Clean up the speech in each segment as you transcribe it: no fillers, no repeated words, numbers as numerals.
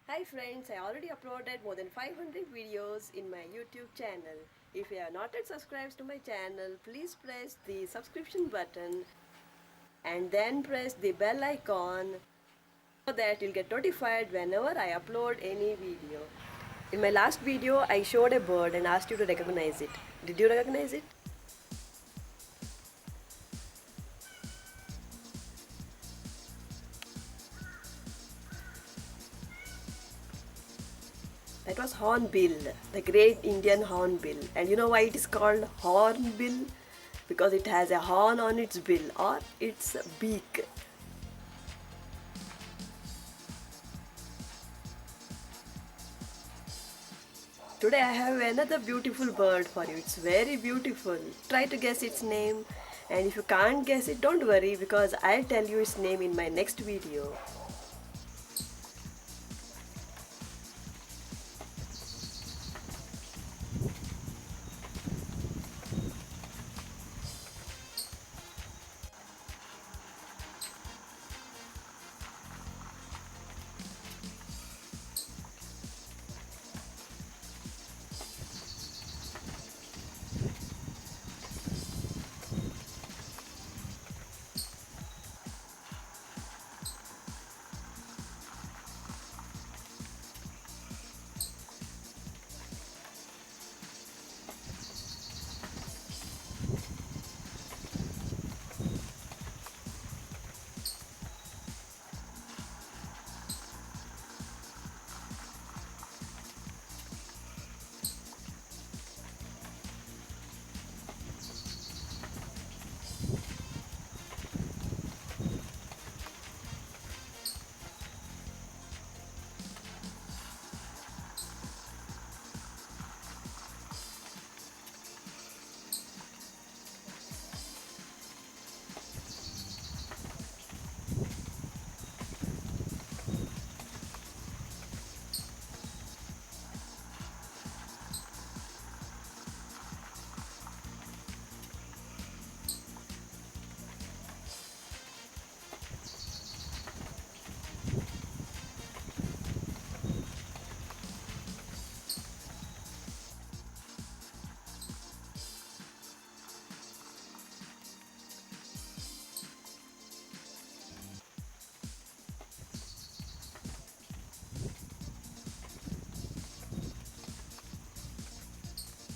Hi friends, I already uploaded more than 500 videos in my YouTube channel. If you have not yet subscribed to my channel, please press the subscription button and then press the bell icon so that you'll get notified whenever I upload any video. In my last video, I showed a bird and asked you to recognize it. Did you recognize it? That was hornbill, the Great Indian Hornbill. And you know why it is called hornbill? Because it has a horn on its bill or its beak. Today I have another beautiful bird for you. It's very beautiful. Try to guess its name, and if you can't guess it, don't worry because I'll tell you its name in my next video.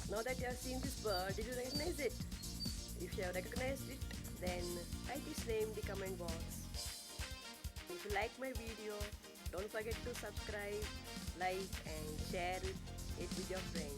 Now that you have seen this bird, did you recognize it? If you have recognized it, then write its name in the comment box. If you like my video, don't forget to subscribe, like and share it with your friends.